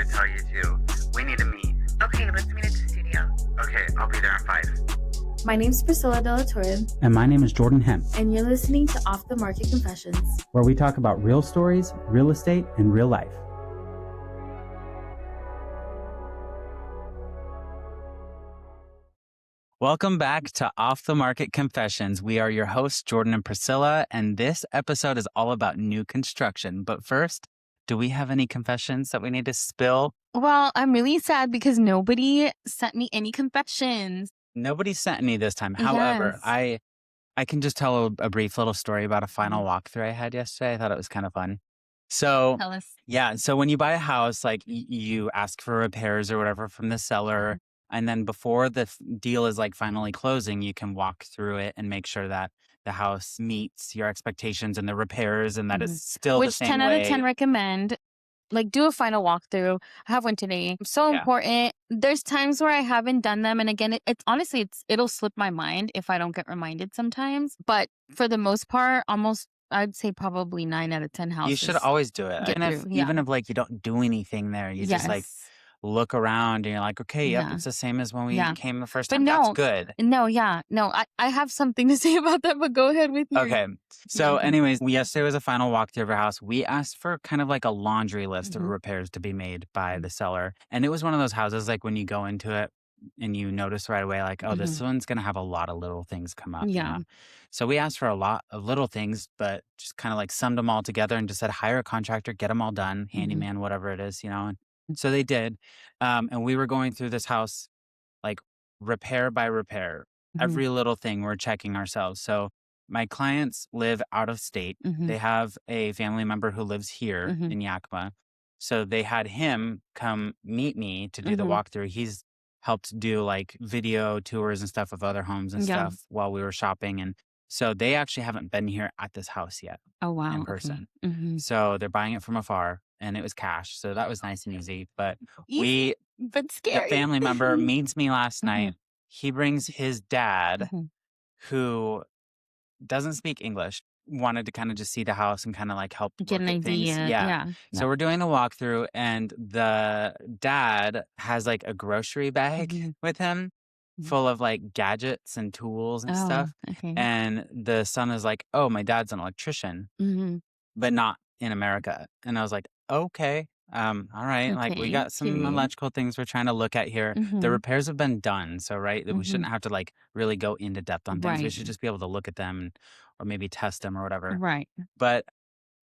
tell you to. We need to meet. Okay, let's meet at the studio. Okay, I'll be there in 5. My name is Pricila Delatorre. And my name is Jordan Hemp, And you're listening to Off the Market Confessions, where we talk about real stories, real estate, and real life. Welcome back to Off the Market Confessions. We are your hosts, Jordan and Pricila, and this episode is all about new construction. But first, do we have any confessions that we need to spill? Well, I'm really sad because nobody sent me any confessions. Nobody sent any this time. However, Yes. I can just tell a brief little story about a final walkthrough I had yesterday. I thought it was kind of fun. So, Tell us. yeah. So when you buy a house, like you ask for repairs or whatever from the seller. And then before the deal is like finally closing, you can walk through it and make sure that the house meets your expectations and the repairs and that it's still the Which same 10 way. out of 10 recommend. Like, do a final walkthrough. I have one today. So Yeah. important. There's times where I haven't done them. And again, it's honestly, it'll slip my mind if I don't get reminded sometimes. But for the most part, almost, I'd say probably 9 out of 10 houses. You should always do it. get And through, even if like you don't do anything there, you just like look around and you're like, okay, yep, Yeah. it's the same as when we Yeah. came the first But time. no, That's good. No, I have something to say about that, but go ahead with your... Okay. So anyways, yesterday was a final walkthrough of our house. We asked for kind of like a laundry list of repairs to be made by the seller. And it was one of those houses like when you go into it and you notice right away, like, oh, this one's going to have a lot of little things come up. Yeah. You know? So we asked for a lot of little things, but just kind of like summed them all together and just said, hire a contractor, get them all done, handyman, whatever it is, you know. And so they did. And we were going through this house like repair by repair. Every little thing we're checking ourselves. So my clients live out of state. They have a family member who lives here in Yakima. So they had him come meet me to do the walkthrough. He's helped do like video tours and stuff of other homes and stuff while we were shopping. And so they actually haven't been here at this house yet. Oh, wow. In person. Okay. So they're buying it from afar and it was cash. So that was nice and easy. But But scary. the family member meets me last night. He brings his dad, who doesn't speak English, wanted to kind of just see the house and kind of like help Get an look at things. idea. Yeah. So we're doing the walkthrough and the dad has like a grocery bag with him full of like gadgets and tools and stuff. Okay. And the son is like, oh, my dad's an electrician, but not in America. And I was like, okay. All right. Like we got some electrical things we're trying to look at here. The repairs have been done. So, right. We shouldn't have to like really go into depth on things. We should just be able to look at them or maybe test them or whatever. Right. But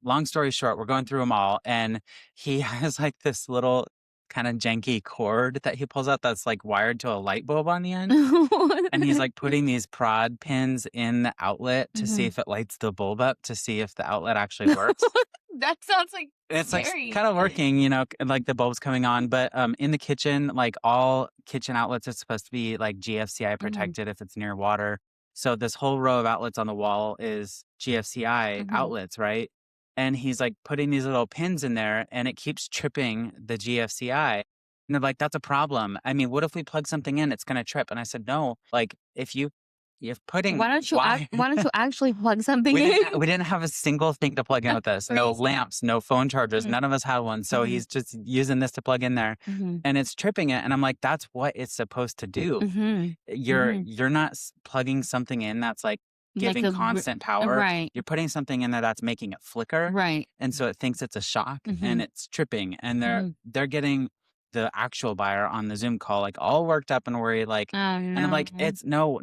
long story short, we're going through them all. And he has like this little kind of janky cord that he pulls out that's like wired to a light bulb on the end. And he's like putting these prod pins in the outlet to see if it lights the bulb up to see if the outlet actually works. That sounds like It's scary. like kind of working, you know, like the bulb's coming on. But in the kitchen, like all kitchen outlets are supposed to be like GFCI protected if it's near water. So this whole row of outlets on the wall is GFCI outlets, right? And he's like putting these little pins in there and it keeps tripping the GFCI. And they're like, that's a problem. I mean, what if we plug something in? It's going to trip. And I said, no, like if you're putting... Why don't you actually plug something in? We didn't have a single thing to plug in with this. No lamps, no phone chargers. None of us had one. So he's just using this to plug in there and it's tripping it. And I'm like, that's what it's supposed to do. You're not plugging something in that's like giving constant power. Right. You're putting something in there that's making it flicker. Right. And so it thinks it's a shock and it's tripping. And they're getting the actual buyer on the Zoom call, like all worked up and worried, like, and I'm like, it's no.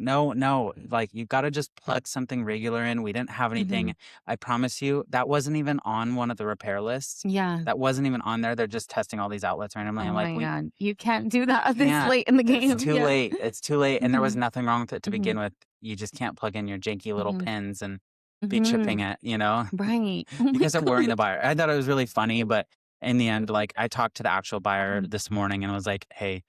Like, you got to just plug something regular in. We didn't have anything. I promise you, that wasn't even on one of the repair lists. Yeah. That wasn't even on there. They're just testing all these outlets randomly. I'm like, my God. You can't do that this late in the game. It's too late. It's too late. And there was nothing wrong with it to begin with. You just can't plug in your janky little pins and be tripping it, you know? Right. Because I'm worrying the buyer. I thought it was really funny, but in the end, like I talked to the actual buyer this morning and was like, hey,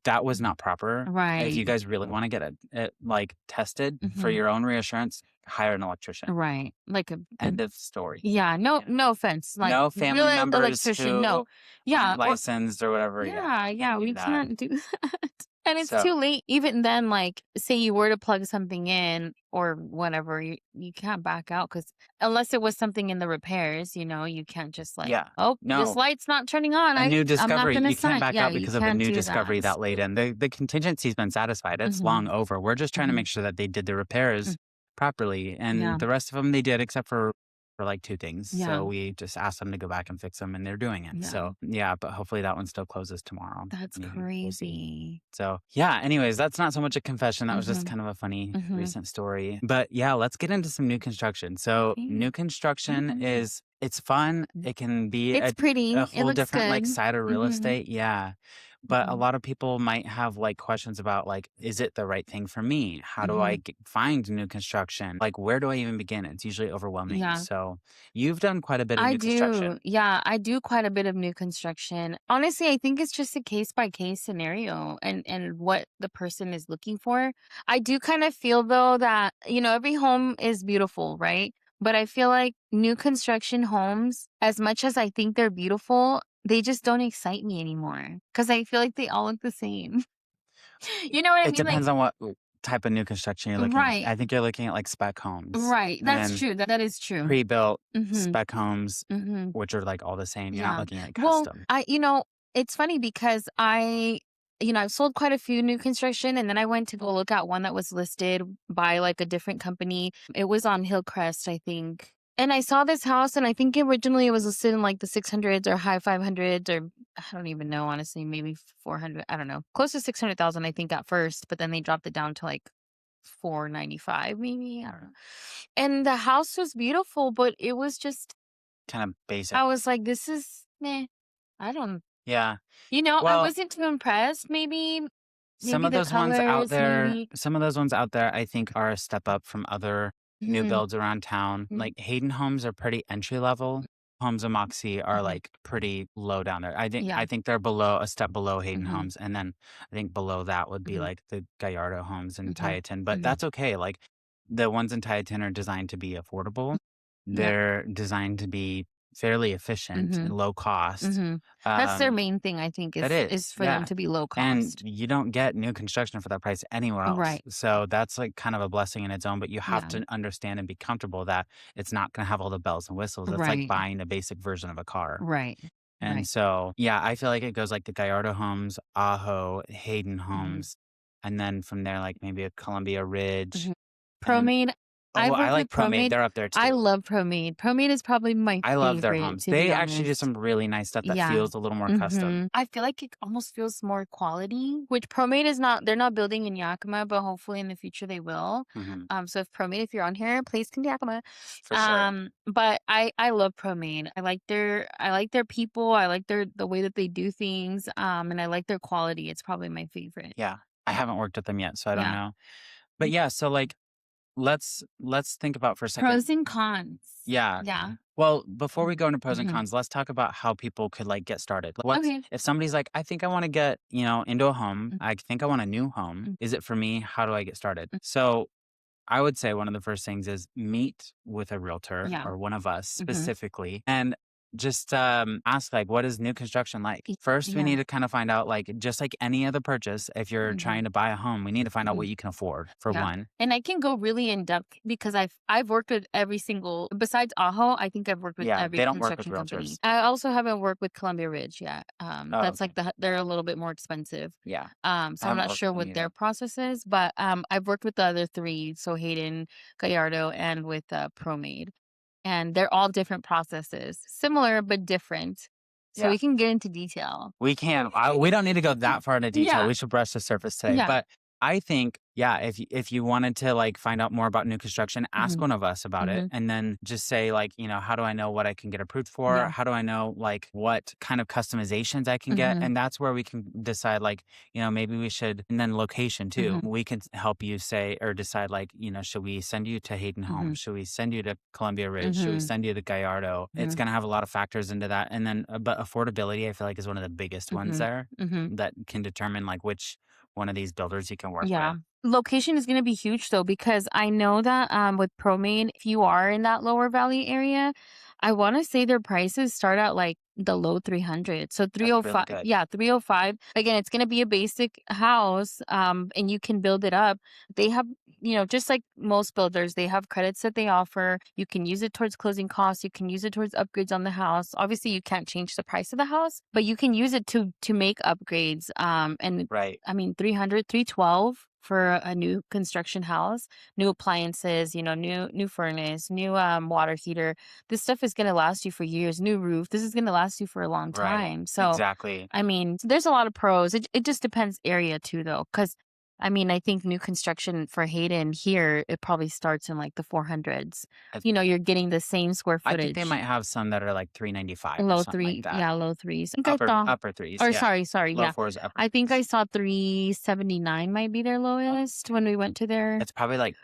that was not proper. Right. If you guys really want to get it like tested for your own reassurance, hire an electrician. Right. Like end of story. Yeah. No offense. Like no family members electrician. who no. Yeah. licensed or whatever. Yeah. We can't do that. And it's So too late. Even then, like, say you were to plug something in or whatever, you can't back out because unless it was something in the repairs, you can't just like, yeah, oh, this no, light's not turning on. a new I'm not discovery, gonna you can't sign. back Yeah, out you because of a can't new do that. discovery that laid in. The contingency's been satisfied. It's long over. We're just trying to make sure that they did the repairs properly, Yeah. and the rest of them they did, except for like 2 things. Yeah. So we just asked them to go back and fix them, and they're doing it. Yeah. So yeah, but hopefully that one still closes tomorrow. That's Maybe. We'll see. crazy. So yeah, anyways, that's not so much a confession. That was just kind of a funny recent story. But yeah, let's get into some new construction. So Okay. new construction it's fun. It can be It's pretty. a It whole looks different like good. side of real estate. Yeah. But a Mhm. lot of people might have like questions about like, is it the right thing for me? How do I find new construction? Like, where do I even begin? It's usually overwhelming. Yeah. So you've done quite a bit of I new construction. do. Yeah, I do quite a bit of new construction. Honestly, I think it's just a case by case scenario and what the person is looking for. I do kind of feel though that, every home is beautiful, right? But I feel like new construction homes, as much as I think they're beautiful, they just don't excite me anymore because I feel like they all look the same. You know what I It mean? Like, depends on what type of new construction you're looking at. right, I think you're looking at like spec homes right. That's and true. That is true. pre-built Mm-hmm. spec homes, Mm-hmm. which are like all the same. You're not Yeah. looking at Well, custom. it's funny because I've sold quite a few new construction and then I went to go look at one that was listed by like a different company. It was on Hillcrest, I think. And I saw this house and I think originally it was listed in like the 600s or high 500s or I don't even know, honestly, maybe 400. I don't know. Close to 600,000, I think at first, but then they dropped it down to like 495 maybe. I don't know. And the house was beautiful, but it was just, Kind of basic. I was like, this is meh. I don't, Yeah. I Well, wasn't too impressed. Maybe some of the those ones out colors, there, maybe. I think are a step up from other new builds around town. Like Hayden homes are pretty entry level. Homes of Moxie are like pretty low down there. I think they're a step below Hayden homes, and then I think below that would be like the Gallardo homes in Tieton. But that's okay. Like the ones in Tieton are designed to be affordable. They're designed to be fairly efficient and low cost. That's their main thing, I think, That is for them to be low and cost. you don't get new construction for that price anywhere else. Right. So that's like kind of a blessing in its own, but you have Yeah. to understand and be comfortable that it's not going to have all the bells and whistles. It's like Right. buying a basic version of a car. Right. And Right. so, yeah, I feel like it goes like the Gallardo homes, Ajo, Hayden homes, and then from there, like maybe a Columbia Ridge. And, ProMade. I've oh, I worked like with ProMade. ProMade. They're up there I too. love ProMade. ProMade is probably my I love their favorite, homes. to They be actually do honest. some really nice stuff that Yeah. feels a little more custom. I feel like it almost feels more quality, which ProMade is not. They're not building in Yakima, but hopefully in the future they will. So if ProMade, if you're on here, please come to Yakima. For sure. But I love ProMade. I like their people. I like the way that they do things. And I like their quality. It's probably my favorite. Yeah. I haven't worked with them yet, so I don't Yeah. know. But yeah, so like let's think about for a second. Pros and cons. Yeah. Yeah. Well, before we go into pros and cons, let's talk about how people could like get started. Okay. If somebody's like, I think I want to get, into a home. I think I want a new home. Is it for me? How do I get started? So I would say one of the first things is meet with a realtor Yeah. or one of us specifically and just ask like, what is new construction like? First, we need to kind of find out like, just like any other purchase, if you're trying to buy a home, we need to find out what you can afford for one. And I can go really in depth because I've worked with every single, besides Ajo, I think I've worked with every they don't work with construction company. realtors. I also haven't worked with Columbia Ridge yet. That's like they're a little bit more expensive. Yeah. So I'm haven't not worked sure with them what their either. process is, but I've worked with the other three, so Hayden, Gallardo, and with ProMade. And they're all different processes, similar but different. So we can get into detail. We can. We don't need to go that far into detail. Yeah. We should brush the surface today. Yeah. But I think, if you wanted to like find out more about new construction, ask one of us about it, and then just say like, how do I know what I can get approved for? Yeah. How do I know like what kind of customizations I can get? And that's where we can decide like, maybe we should, and then location too. We can help you say or decide like, should we send you to Hayden Homes? Should we send you to Columbia Ridge? Should we send you to Gallardo? It's going to have a lot of factors into that. And then, but affordability, I feel like is one of the biggest ones there that can determine like which one of these builders you can work with. Location is going to be huge though, because I know that with ProMade, if you are in that lower valley area, I want to say their prices start at like the low 300. So That's really 305, good. yeah, 305. Again, it's going to be a basic house, and you can build it up. They have, just like most builders, they have credits that they offer. You can use it towards closing costs. You can use it towards upgrades on the house. Obviously, you can't change the price of the house, but you can use it to make upgrades. And Right. I mean, 300, 312 for a new construction house, new appliances, new furnace, new water heater. This stuff is going to last you for years. New roof. This is going to last you for a long Right. time. So, Exactly. I mean, there's a lot of pros. It just depends area too, though. Because, I mean, I think new construction for Hayden here, it probably starts in like the 400s. I, You're getting the same square I think they footage. might have some that are like 395 or Low something like three, that. yeah, low threes. I think I Upper saw, upper threes. or Yeah. sorry, Low yeah. fours, upper I think I threes. saw 379 might be their lowest when we went to their. It's probably like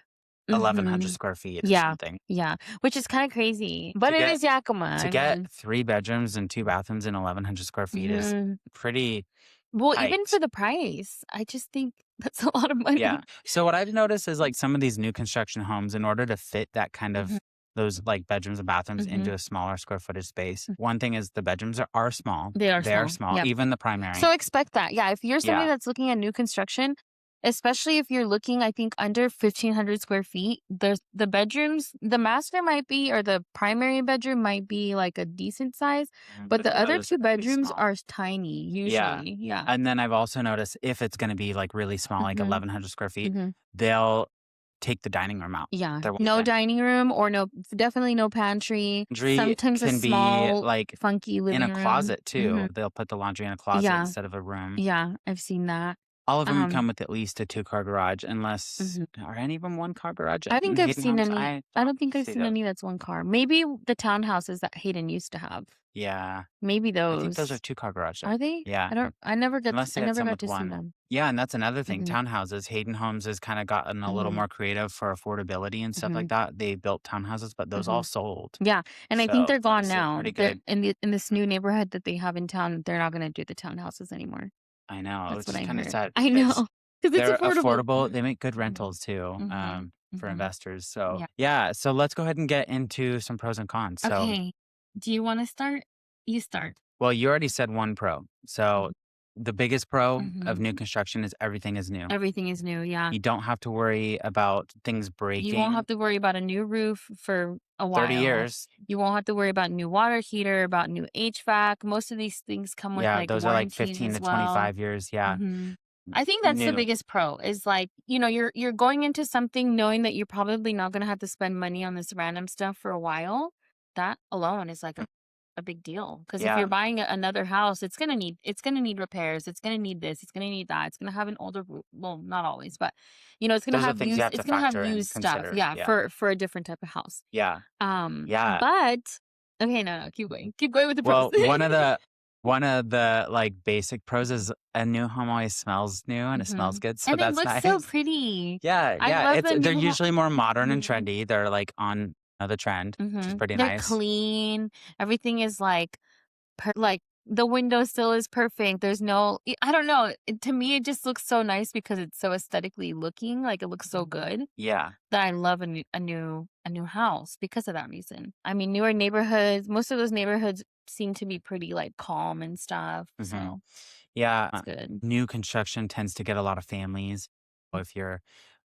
1,100 Mhm. square feet or Yeah, something. yeah, which is kind of crazy, but To it get is Yakima. to I get mean, 3 bedrooms and 2 bathrooms in 1,100 square feet is mhm. pretty Well, even for tight. the price, I just think that's a lot of money. Yeah. So what I've noticed is like some of these new construction homes, in order to fit that kind Mhm, of those like bedrooms and bathrooms into mhm. a smaller square footage space, one thing is the bedrooms are small. They are They are small. small, Yep. even the So primary. expect that. Yeah, if you're somebody Yeah. that's looking at new construction, especially if you're looking, I think under 1,500 square feet, there's the bedrooms, the master might be, or the primary bedroom might be like a decent size, but the other others two are gonna be bedrooms small. are tiny Yeah. usually. Yeah. And then I've also noticed if it's going to be like really small, like Mhm, 1,100 square feet, mhm. they'll take the dining room out. Yeah. There won't No be any. dining room or definitely no pantry. Laundry Sometimes a can be small, like funky in living a room. closet Mhm. too. They'll put the laundry in a closet Yeah. instead of a room. Yeah. I've seen that. All of them Um, come with at least a 2-car garage, unless mhm. are any of them 1-car garage I in think I've Hayden seen homes? any. I I don't don't think I've see seen those. any that's one car. Maybe the townhouses that Hayden used to have. Yeah, Maybe I think those are those. 2-car garage though. Are they? Yeah, I never got. unless they I got never some got with to see one. them. Yeah, and that's another thing. Mhm. Townhouses. Hayden Homes has kind of gotten a little Mhm. more creative for affordability and stuff like Mhm. that. They built townhouses, but those all Mhm. sold. Yeah, and I think So they're gone that's now. pretty They're good. in this new neighborhood that they have in town. They're not going to do the townhouses anymore. I know, That's which what is I kind of heard. sad I because know, because it's they're affordable. affordable. They make good Mhm. rentals too, Mhm. for Mhm. investors. So Yeah. yeah, so let's go ahead and get into some pros and cons. So, Okay. Do you want to start? You start. well, you already said one pro. So the biggest pro of Mhm. new construction is everything is new. Everything is new. Yeah. You don't have to worry about things You won't breaking. have to worry about a new roof for a 30 while. years. You won't have to worry about new water heater, about new HVAC. Most of these things come with Yeah, like those are like warranties 15 as to well. 25 years. Yeah, hmm I think that's the new. biggest pro is like, you're going into something knowing that you're probably not going to have to spend money on this random stuff for a while. That alone is like a big deal. Because if Yeah, you're buying another house, it's gonna need repairs. It's gonna need this. It's gonna need that. It's gonna have an older roof. Well, not always, but it's gonna those are have things you have It's to gonna have factor and used stuff. consider. Yeah, Yeah, for a different type of house. yeah, yeah. But okay, no, keep going. Keep going with the pros. Well, one of the like basic pros is a new home always smells new and it smells Mhm. good, so And it that's looks so nice. pretty. Yeah, I yeah. love the They're new home. usually more modern and Mhm. trendy. They're like on the trend, which is pretty They're nice. clean. Everything is like like the window sill is perfect. There's no, I don't know. To me, it just looks so nice because it's so aesthetically looking. Like it looks so good Yeah, that I love a new house because of that reason. I mean, newer neighborhoods. Most of those neighborhoods seem to be pretty like calm and stuff. hmm So yeah. it's good. New construction tends to get a lot of families.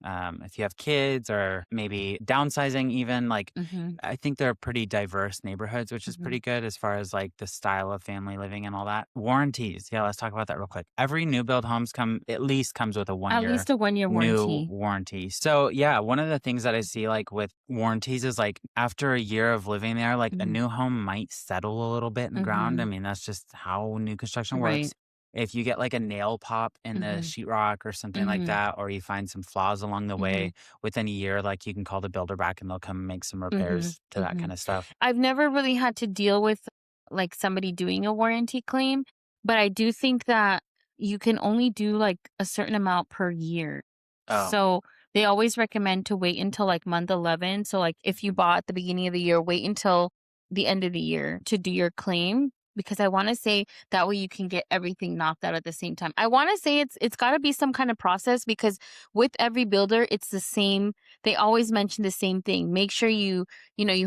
If you have kids or maybe downsizing, even like Mm-hmm. I think they're pretty diverse neighborhoods, which is Mm-hmm. pretty good as far as like the style of family living and all that. Warranties, yeah, let's talk about that real quick. Every new build homes at least comes with a At 1 year least a 1 year new warranty. warranty. So yeah, one of the things that I see like with warranties is like after a year of living there, like a Mm-hmm. new home might settle a little bit in the ground. I Mm-hmm. mean, that's just how new construction Right. works. If you get like a nail pop in the Mm-hmm. sheetrock or something like Mm-hmm. that, or you find some flaws along the Mm-hmm. way, within a year, like you can call the builder back and they'll come and make some Mm-hmm. repairs to that Mm-hmm. kind of stuff. I've never really had to deal with like somebody doing a warranty claim, but I do think that you can only do like a certain amount per year. Oh, So they always recommend to wait until like month 11. So like if you bought at the beginning of the year, wait until the end of the year to do your claim because I want to say that way you can get everything knocked out at the same time. I want to say it's got to be some kind of process because with every builder it's the same. They always mention the same thing. Make sure you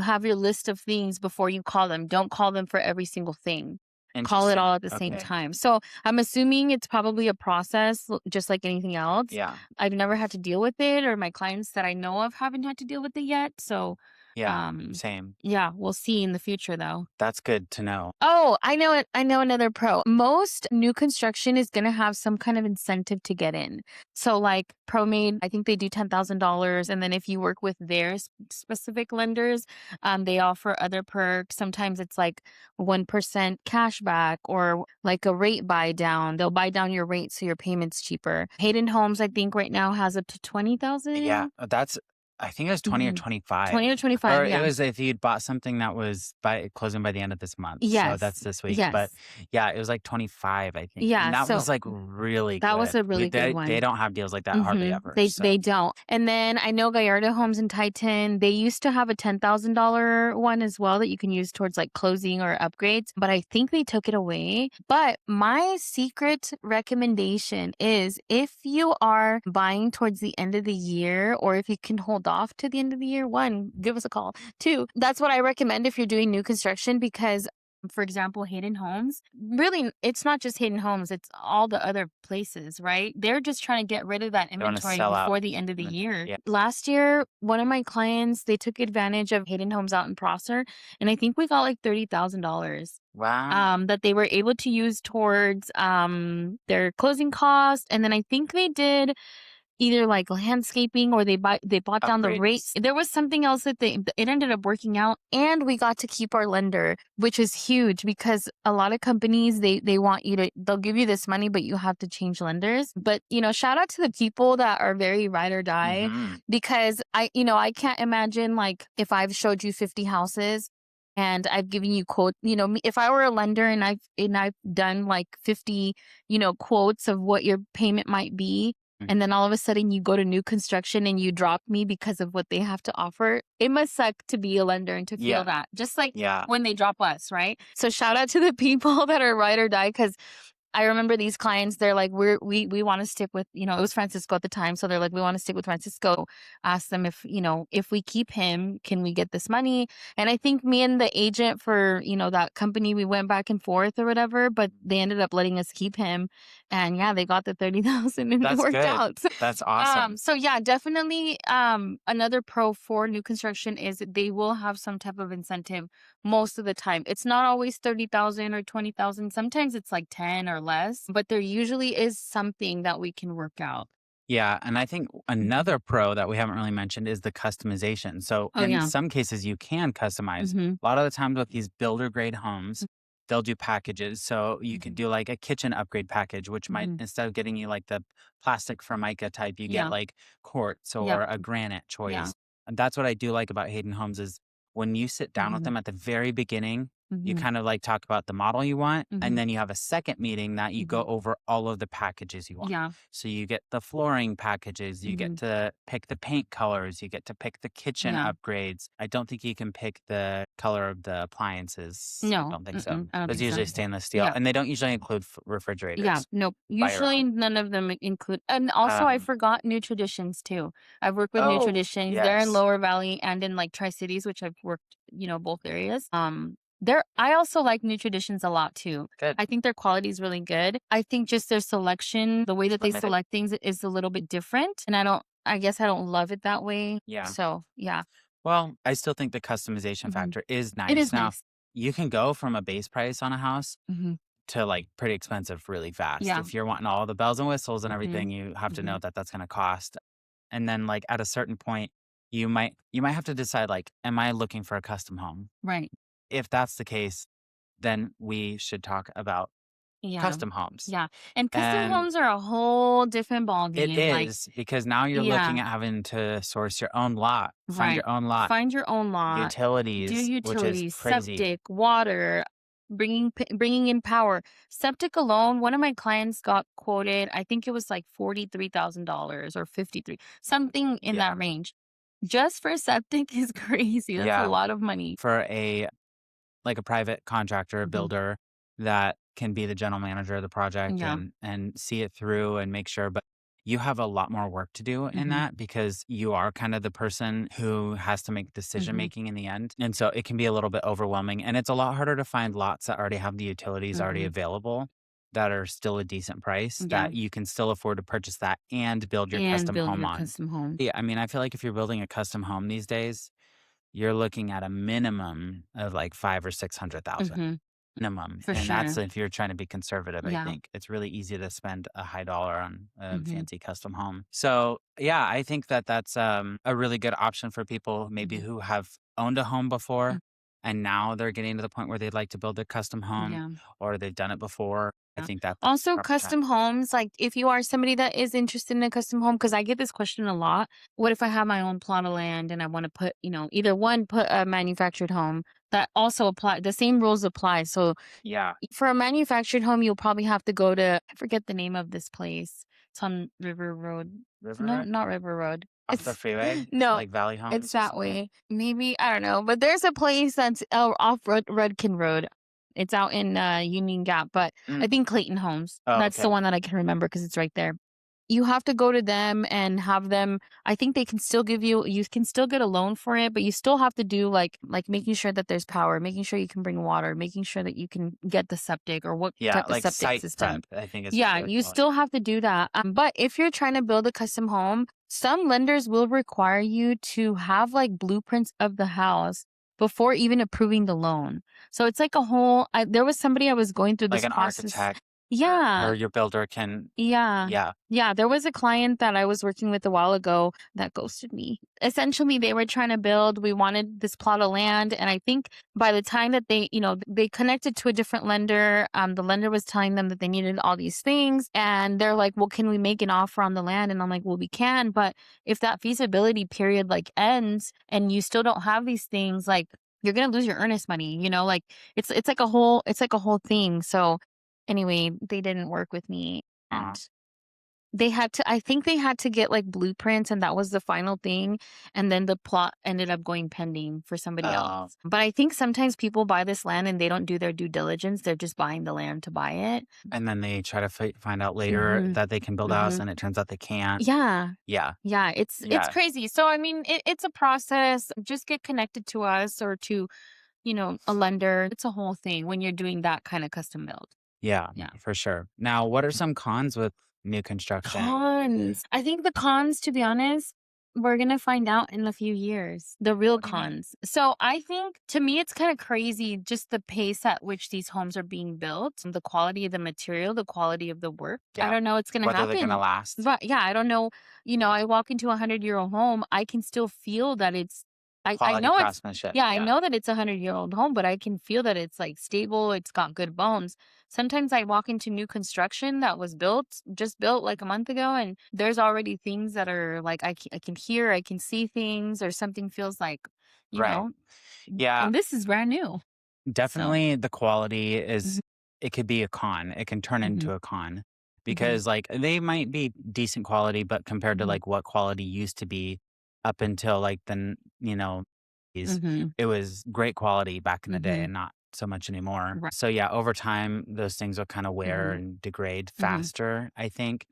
have your list of things before you call them. Don't call them for every single thing. call it Interesting. all at the same Okay. time. So I'm assuming it's probably a process, just like anything else. Yeah. I've never had to deal with it, or my clients that I know of haven't had to deal with it yet. So, Yeah. Same. yeah, we'll see in the future though. That's good to know. Oh, I know it. I know another pro. Most new construction is going to have some kind of incentive to get in. So, like ProMade, I think they do $10,000. And then if you work with their specific lenders, they offer other perks. Sometimes it's like 1% cash back or like a rate buy down. They'll buy down your rate so your payment's cheaper. Hayden Homes, I think right now has up to 20,000. Yeah. I think it was 20 or Mhm. 25. 20 or Or 25. it Yeah. was if you'd bought something that was closing by the end of this month. So Yes. that's this week. But Yes. yeah, it was like 25, I think. Yeah. And that So was like really that was good. a really good They one. don't have deals like that hardly Mhm. ever. They So they don't. And then I know Gallardo Homes in Titan, they used to have a $10,000 one as well that you can use towards like closing or upgrades, but I think they took it away. But my secret recommendation is if you are buying towards the end of the year, or if you can hold off to the end of the year, one, give us a call. Two, that's what I recommend if you're doing new construction, because for example, Hayden Homes, really, it's not just Hayden Homes, it's all the other places, right? They're just trying to get rid of that they want to inventory sell out. before the end of the Mm, year. yeah. Last year, one of my clients, they took advantage of Hayden Homes out in Prosser, and I think we got like $30,000 Wow. that they were able to use towards their closing costs. And then I think they did either like landscaping, or they bought down the rates. Upgrades. There was something else that it ended up working out, and we got to keep our lender, which is huge, because a lot of companies, they want you to, they'll give you this money, but you have to change lenders. But shout out to the people that are very ride or die, Mhm. because I can't imagine, like, if I've showed you 50 houses and I've given you quote, if I were a lender and I've done like 50, quotes of what your payment might be, and then all of a sudden you go to new construction and you drop me because of what they have to offer. It must suck to be a lender and to feel Yeah. that. Just like Yeah. when they drop us, right? So shout out to the people that are ride or die, because I remember these clients, they're like, we want to stick with, it was Francisco at the time. So they're like, we want to stick with Francisco. Ask them if we keep him, can we get this money? And I think me and the agent for, that company, we went back and forth or whatever, but they ended up letting us keep him. And yeah, they got the 30,000 and it That's worked good. out. That's awesome. So yeah, definitely another pro for new construction is they will have some type of incentive most of the time. It's not always 30,000 or 20,000. Sometimes it's like 10 or less, but there usually is something that we can work out. Yeah. And I think another pro that we haven't really mentioned is the customization. So Oh in yeah. some cases, you can customize. Mm-hmm. A lot of the times with these builder grade homes, they'll do packages. So you can do like a kitchen upgrade package, which might, Mhm. instead of getting you like the plastic Formica type, you Yeah. get like quartz or Yep. a granite Yeah. choice. And that's what I do like about Hayden Homes is when you sit down with Mhm. them at the very beginning, you Mhm. kind of like talk about the model you want. Mhm. And then you have a second meeting that you go over all of the packages you want. Yeah. So you get the flooring packages, you get to pick the paint colors, you get to pick the kitchen Yeah. upgrades. I don't think you can pick the color of the appliances. I No. don't think so. Mm-mm. I don't It's think so. usually stainless steel. Yeah. And they don't usually include Yeah. refrigerators. Nope. By your Usually own. none of them include. And also, I Um, forgot New Traditions too. I've worked with New oh, Traditions. They're in yes. Lower Valley and in like Tri-Cities, which I've worked, both areas. I also like New Traditions a lot too. Good. I think their quality is really good. I think just their selection, the way that they Limited. select things is a little bit different. And I guess I don't love it that way. Yeah. So yeah. Well, I still think the customization Mhm. factor is nice. It is Now, nice. you can go from a base price on a house Mhm. to like pretty expensive really fast. Yeah. If you're wanting all the bells and whistles and Mhm. everything, you have to know Mhm. that that's going to cost. And then like at a certain point, you might have to decide like, am I looking for a custom home? Right. If that's the case, then we should talk about Yeah. custom homes. Yeah. And custom And homes are a whole different it ballgame. Like, is because now you're looking yeah. at having to source your own lot, find Right. your own lot, Find your own lot, do utilities, which is utilities, crazy. septic, water, bringing in power. Septic alone, one of my clients got quoted, I think it was like $43,000 or 53, something in Yeah. that range. Just for septic is crazy. That's Yeah. a lot of money. For a private contractor, a Mhm. builder that can be the general manager of the project Yeah. and see it through and make sure. But you have a lot more work to do in that because you are kind of the person who has to make decision making in the end. And so it can be a little bit overwhelming. And it's a lot harder to find lots that already have the utilities already available that are still a decent price Yeah. that you can still afford to purchase that and build your And custom build home your on. custom home. Yeah, I mean, I feel like if you're building a custom home these days, you're looking at a minimum of like 5 or 600,000 minimum. For And that's sure. if you're trying to be conservative, I Yeah. think. It's really easy to spend a high dollar on a Mhm. fancy custom home. So, yeah, I think that that's a really good option for people maybe who have owned a home before and now they're getting to the point where they'd like to build a custom home Yeah. or they've done it before. I Yeah. think that's the Also, proper time. custom homes, like if you are somebody that is interested in a custom home, because I get this question a lot. What if I have my own plot of land and I want to put, either one, put a manufactured home that also apply, the same rules apply. So Yeah. for a manufactured home, you'll probably have to go to, I forget the name of this place. It's on River Road. River No, Road? not River Road. Off the freeway? No, Like Valley Homes? it's that way. Maybe, I don't know. But there's a place that's off Rudkin Road. It's out in Union Gap, but I think Clayton Homes. Oh, That's the okay. one that I can remember because it's right there. You have to go to them and have them. I think they can still you can still get a loan for it, but you still have to do like making sure that there's power, making sure you can bring water, making sure that you can get the septic or what Yeah, type of like septic site system. prep, I think is what Yeah, they would you call it. still have to do that. But if you're trying to build a custom home, some lenders will require you to have like blueprints of the house before even approving the loan. So it's like a whole, there was somebody I was going through Like this an process. architect Yeah. or your builder can, Yeah. yeah. Yeah, there was a client that I was working with a while ago that ghosted me. Essentially, they were trying to build, we wanted this plot of land. And I think by the time that they connected to a different lender, the lender was telling them that they needed all these things. And they're like, well, can we make an offer on the land? And I'm like, well, we can. But if that feasibility period like ends and you still don't have these things, like you're going to lose your earnest money, like it's like a whole thing. So anyway, they didn't work with me. And I think they had to get like blueprints and that was the final thing. And then the plot ended up going pending for somebody else. But I think sometimes people buy this land and they don't do their due diligence. They're just buying the land to buy it. And then they try to find out later that they can build a house and it turns out they can't. Yeah. Yeah. Yeah. It's crazy. So, I mean, it's a process. Just get connected to us or to, a lender. It's a whole thing when you're doing that kind of custom build. Yeah, Yeah. for sure. Now, what are some cons with new construction? Cons. I think the cons, to be honest, we're going to find out in a few years. The real What do you mean? cons. So I think to me, it's kind of crazy just the pace at which these homes are being built, the quality of the material, the quality of the work. I Yeah. don't know what's going to Whether they're going to happen. last. But yeah, I don't know. I walk into a 100-year-old home. I can still feel that it's, I Quality know it's, craftsmanship. yeah, I know that it's a 100-year-old home, but I can feel that it's like stable. It's got good bones. Sometimes I walk into new construction that was just built like a month ago, and there's already things that are like, I can hear, I can see things, or something feels like, Right. Yeah. and this is brand new. Definitely the quality is, it could be a con. It can turn into a con because like they might be decent quality, but compared to like what quality used to be up until like the, it was great quality back in the day and not so much anymore. Right. So yeah, over time, those things will kind of wear and degrade faster, I think.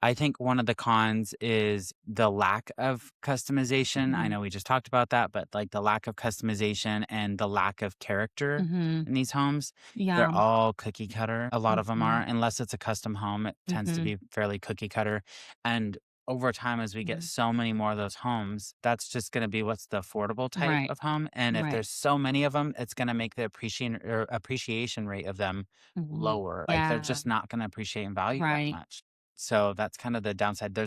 I think one of the cons is the lack of customization. I know we just talked about that, but like the lack of customization and the lack of character in these homes. Yeah. They're all cookie cutter. A lot of them are, unless it's a custom home, it tends to be fairly cookie cutter. And over time, as we get so many more of those homes, that's just going to be what's the affordable type of home. And if there's so many of them, it's going to make the appreciation rate of them lower. Like they're just not going to appreciate in value that much. So that's kind of the downside.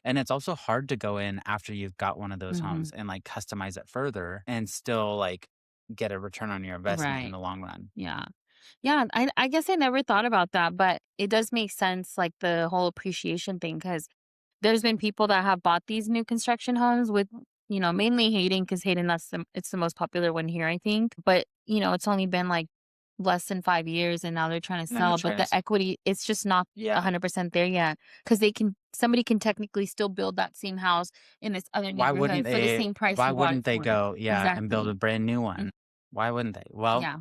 And it's also hard to go in after you've got one of those homes and like customize it further and still like get a return on your investment in the long run. Yeah. Yeah. I guess I never thought about that, but it does make sense, like the whole appreciation thing, because there's been people that have bought these new construction homes with, mainly Hayden, because Hayden, it's the most popular one here, I think. But, it's only been like less than 5 years and now they're trying to sell, but the equity, it's just not 100% there yet. Because somebody can technically still build that same house in this other Why neighborhood wouldn't for the they? same price Why you bought wouldn't it they for. go, and build a Exactly. brand new one? Why wouldn't they? Well, Yeah.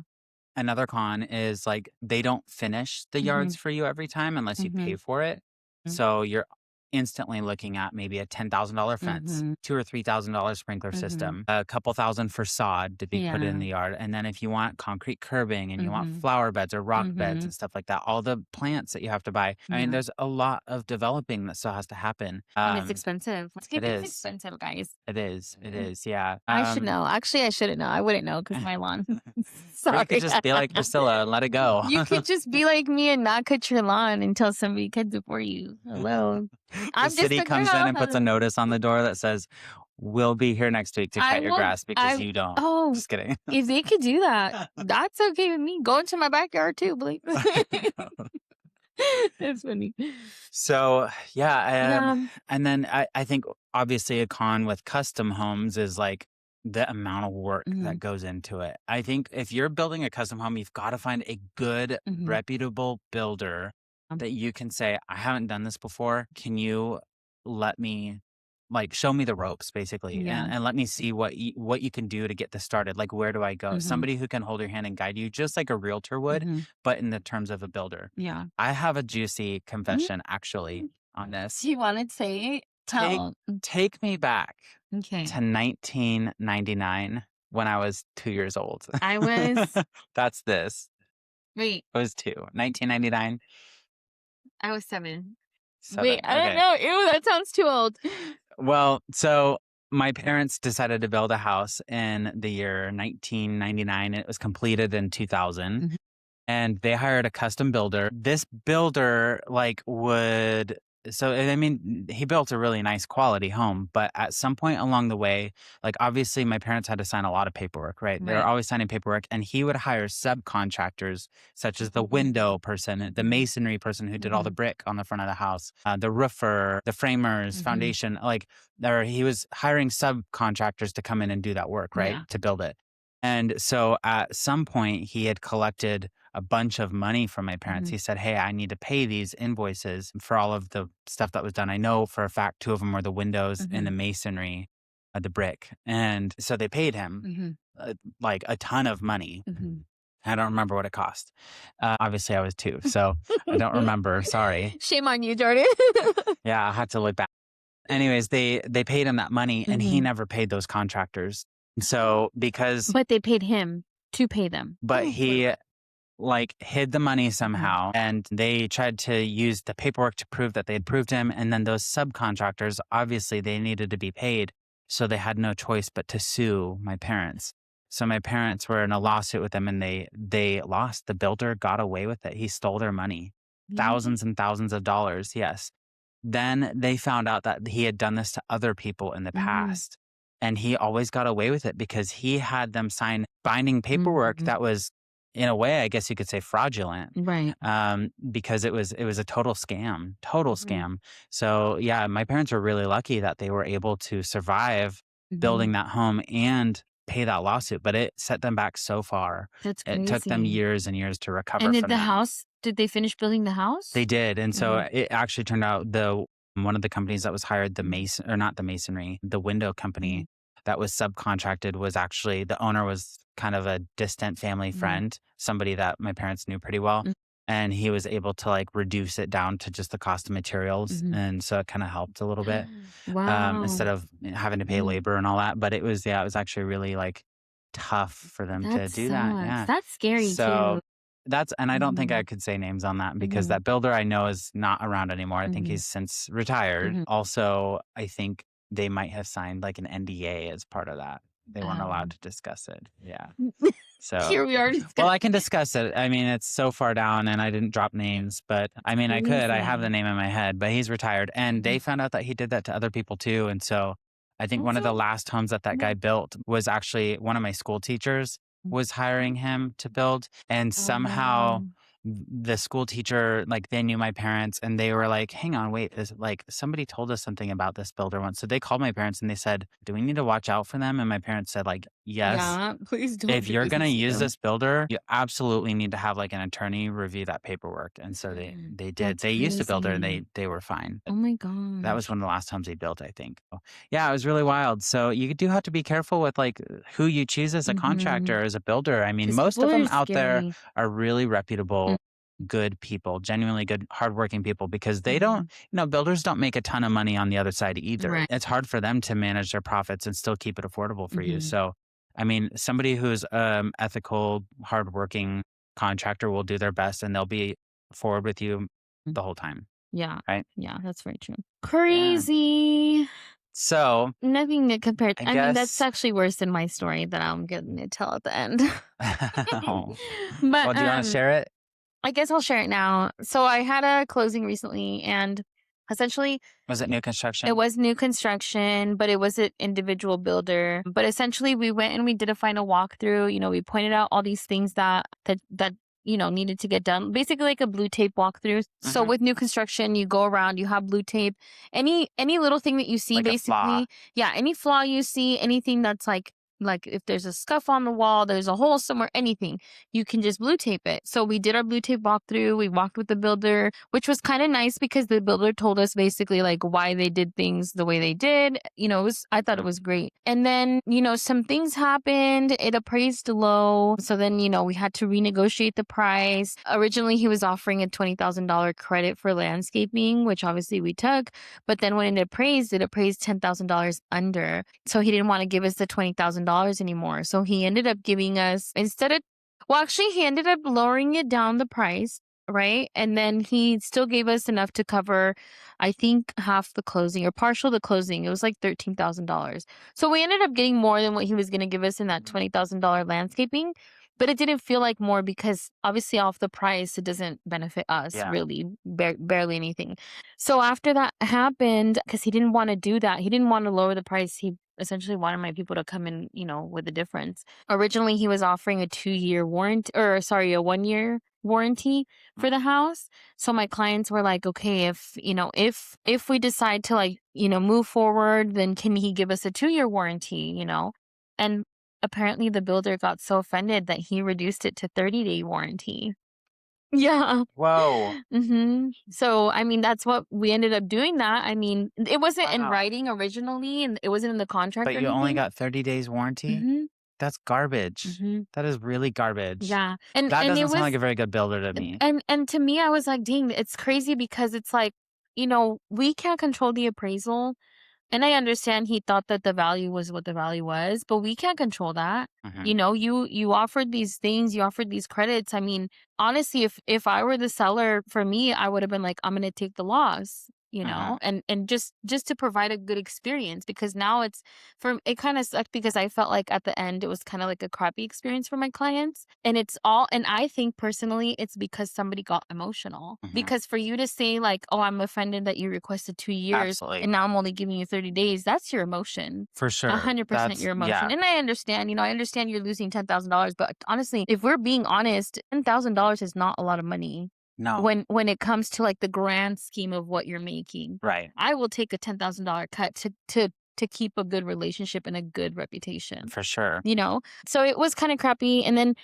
another con is like they don't finish the yards for you every time unless you pay for it. So you're instantly looking at maybe a $10,000 fence, Mhm. $2,000 or $3,000 sprinkler Mhm. system, a couple thousand for sod to be put in Yeah. the yard. And then if you want concrete curbing and you want Mhm. flower beds or rock beds Mhm. and stuff like that, all the plants that you have to buy. I mean, Yeah. there's a lot of developing that still has to happen. And it's expensive. It Landscaping's is. expensive, guys. It is. It is. Yeah. I should know. Actually, I shouldn't know. I wouldn't know because my lawn. Or Sorry. you could just be like Priscilla and let it go. You could just be like me and not cut your lawn until somebody cuts it for you. Hello. The I'm just city a comes in girl. and puts a notice on the door that says, "We'll be here next week to I cut your will. grass because I you don't." oh, Just kidding. if they could do that, that's okay with me. Go into my backyard too, believe. That's funny. So yeah, Yeah. and then I think obviously a con with custom homes is like the amount of work that Mhm. goes into it. I think if you're building a custom home, you've got to find a good, Mhm. reputable builder that you can say, "I haven't done this before. Can you let me like show me the ropes basically Yeah. and let me see what you can do to get this started? Like where do I go?" Mhm. Somebody who can hold your hand and guide you just like a realtor would, Mhm. but in the terms of a builder. Yeah. I have a juicy confession actually on this. Do you want to say it? Tell. Take me back Okay. to 1999 when I was 2 years old. I was That's this. wait. I was 2. 1999. I was 7. 7. Wait, I don't Okay. know. Ew, that sounds too old. Well, so my parents decided to build a house in the year 1999. It was completed in 2000. Mhm. And they hired a custom builder. This builder I mean, he built a really nice quality home, but at some point along the way, like obviously my parents had to sign a lot of paperwork, right? They were Right. always signing paperwork, and he would hire subcontractors such as the window person, the masonry person who did all the brick on the front of the house, the roofer, the framers, Mhm. foundation, he was hiring subcontractors to come in and do that work, right? Yeah. To build it. And so at some point he had collected a bunch of money from my parents. Mhm. He said, "Hey, I need to pay these invoices for all of the stuff that was done." I know for a fact 2 of them were the windows and the masonry, the brick. And so they paid him Mhm. like a ton of money. Mhm. I don't remember what it cost. Obviously I was 2, so I don't remember. Sorry. Shame on you, Jordan. Yeah, I had to look back. Anyways, they paid him that money and he Mhm. never paid those contractors. So because But they paid him to pay them. but he like hid the money Mm-hmm. somehow, and they tried to use the paperwork to prove that they had proved him. And then those subcontractors, obviously they needed to be paid. So they had no choice but to sue my parents. So my parents were in a lawsuit with them and they lost. The builder got away with it. He stole their money, thousands and thousands of dollars. Yes. Then they found out that he had done this to other people in the Mhm. past. And he always got away with it because he had them sign binding paperwork Mhm. that was, in a way, I guess you could say fraudulent, Right. because it was a total scam. Mhm. So yeah, my parents were really lucky that they were able to survive building that home and pay that lawsuit, but it set them back so far. That's It took them crazy. years and years to recover And did from the that. house? Did they finish building the house? They did, and so Mhm. it actually turned out one of the companies that was hired, not the masonry, the window company Mhm. that was subcontracted was actually the owner was kind of a distant family Mhm. friend, somebody that my parents knew pretty well. Mhm. And he was able to like reduce it down to just the cost of materials. Mhm. And so it kind of helped a little bit, Wow. instead of having to pay Mhm. labor and all that. But it was actually really like tough for them to That do that. sucks. Yeah. That's scary So too. and I don't think I Mhm. could say names on that because Mhm. that builder I know is not around anymore. I think Mhm. he's since retired. Mhm. Also, I think they might have signed like an NDA as part of that. They weren't allowed to discuss it. Yeah. So, Here we are well, discussing. I can discuss it. I mean, it's so far down and I didn't drop names, but I mean, I could. I have the Crazy. name in my head, but he's retired. And they Mhm. found out that he did that to other people too. And so I think That's one of the so last homes that guy built was actually one of my school teachers was hiring him to build. And somehow wow. the school teacher, like they knew my parents and they were like, "Hang on, wait, like somebody told us something about this builder once." So they called my parents and they said, "Do we need to watch out for them?" And my parents said like, "Yes. Yeah, please don't If do you're going to this. use this builder, you absolutely need to have like an attorney review that paperwork." And so they did. That's They used a builder and crazy. they were fine. Oh my That was gosh. one of the last times they built, I think. So, yeah, it was really wild. So you do have to be careful with like who you choose as a Mhm. contractor, as a builder. I mean, 'Cause most people of are them out there scary. are really reputable. good people, genuinely good, hardworking people, because they don't, builders don't make a ton of money on the other side either. Right. It's hard for them to manage their profits and still keep it affordable for you. Mhm. So, I mean, somebody who's ethical, hardworking contractor will do their best and they'll be forward with you the whole time. Yeah. Right. Yeah, that's very true. Crazy. So, Nothing to compare. I I mean, that's guess. actually worse than my story that I'm going to tell at the end. Oh. But Well, do you want to share it? I guess I'll share it now. So I had a closing recently, and essentially Was it new construction? it was new construction, but it was an individual builder. But essentially, we went and we did a final walkthrough. We pointed out all these things that needed to get done. Basically, like a blue tape walkthrough. So with new construction, you go around, you have blue tape. Any little thing that you see, Like a basically, flaw. yeah, any flaw you see, anything that's like if there's a scuff on the wall, there's a hole somewhere, anything, you can just blue tape it. So we did our blue tape walkthrough. We walked with the builder, which was kind of nice because the builder told us basically like why they did things the way they did. I thought it was great. And then, some things happened. It appraised low. So then, we had to renegotiate the price. Originally, he was offering a $20,000 credit for landscaping, which obviously we took. But then when it appraised $10,000 under. So he didn't want to give us the $20,000 anymore. So he ended up giving us, he ended up lowering it down the price, right? And then he still gave us enough to cover, I think, half the closing or partial the closing. It was like $13,000. So we ended up getting more than what he was going to give us in that $20,000 landscaping. But it didn't feel like more because obviously off the price, it doesn't benefit us really, barely anything. So after that happened, because he didn't want to do that, he didn't want to lower the price. He essentially wanted my people to come in, with a difference. Originally, he was offering a 2-year warranty, a 1-year warranty for the house. So my clients were like, okay, if we decide to move forward, then can he give us a 2-year warranty, And apparently the builder got so offended that he reduced it to 30-day warranty. Yeah. Whoa. So, I mean, that's what we ended up doing that. I mean, it wasn't in Wow. writing originally and it wasn't in the contract But or you only anything. got 30 days warranty? That's garbage. That is really garbage. Yeah. That And doesn't it sound was, like a very good builder to me. and to me, I was like, dang, it's crazy because it's like, we can't control the appraisal. And I understand he thought that the value was what the value was, but we can't control that. You offered these things, you offered these credits. I mean, honestly, if I were the seller, for me, I would have been like, I'm going to take the loss, and just to provide a good experience, because now it kind of sucked because I felt like at the end it was kind of like a crappy experience for my clients. And I think personally it's because somebody got emotional. Because for you to say like, oh, I'm offended that you requested 2 years Absolutely. and now I'm only giving you 30 days, that's your emotion. For sure. 100% your emotion. And I understand, you're losing $10,000, but honestly, if we're being honest, $10,000 is not a lot of money. No. When it comes to like the grand scheme of what you're making. Right. I will take a $10,000 cut to keep a good relationship and a good reputation. For sure. So it was kind of crappy. And then,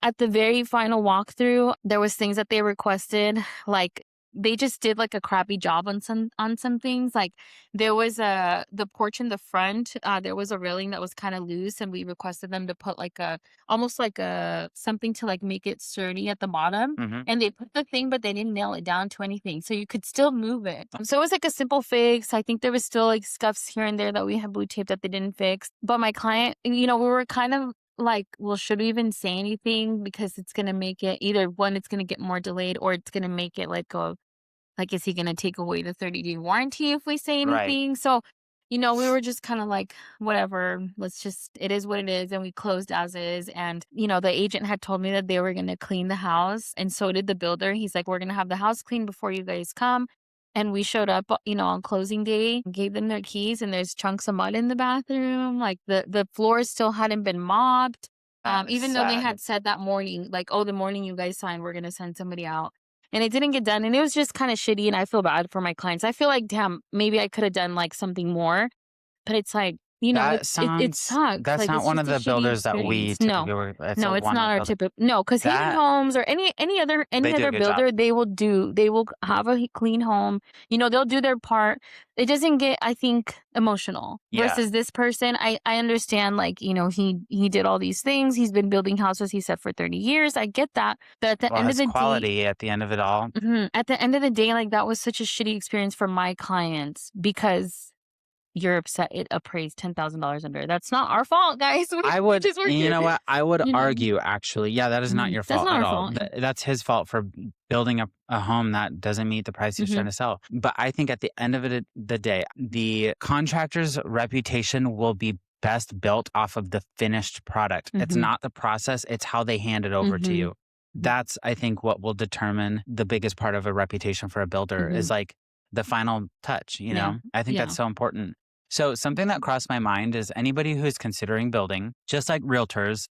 at the very final walkthrough, there was things that they requested, like they just did like a crappy job on some things. Like there was the porch in the front, there was a railing that was kind of loose, and we requested them to put like almost like a something to like make it sturdy at the bottom. And they put the thing, but they didn't nail it down to anything, so you could still move it. So it was like a simple fix. I think there was still like scuffs here and there that we had blue tape that they didn't fix. But my client, we were kind of like, well, should we even say anything, because it's gonna make it either one, it's gonna get more delayed, or it's gonna make it like, is he going to take away the 30-day warranty if we say anything? Right. So, we were just kind of like, whatever, it is what it is. And we closed as is. And, the agent had told me that they were going to clean the house. And so did the builder. He's like, we're going to have the house cleaned before you guys come. And we showed up, on closing day, gave them their keys, and there's chunks of mud in the bathroom. Like the floors still hadn't been mopped. Even though they had said that morning, like, oh, the morning you guys signed, we're going to send somebody out. And it didn't get done. And it was just kind of shitty. And I feel bad for my clients. I feel like, damn, maybe I could have done like something more. But it's like, You know, That it sounds sucks. that's Like not it's one just of a the shitty builders that we experience. typically No, work with. It's no, a it's one not off our builder. typical. No, because Hayden That Homes or any they other do a good job. builder, they will have a clean home. You know, they'll do their part. It doesn't get, I think, emotional. Yeah. Versus this person, I understand. Like, you know, he did all these things. He's been building houses, he said, for 30 years. I get that. But at the Well, end of his the day, quality at the end of it all. at the end of the day, like that was such a shitty experience for my clients because you're upset it appraised $10,000 under. That's not our fault, guys. I would, Just work you here. know what? I would You know. argue actually, yeah, that is not your That's fault not at our all. fault. That's his fault for building up a home that doesn't meet the price he's trying to sell. But I think at the end of the day, the contractor's reputation will be best built off of the finished product. It's not the process, it's how they hand it over to you. That's, I think, what will determine the biggest part of a reputation for a builder is like the final touch, you know? I think that's so important. So something that crossed my mind is anybody who's considering building, just like realtors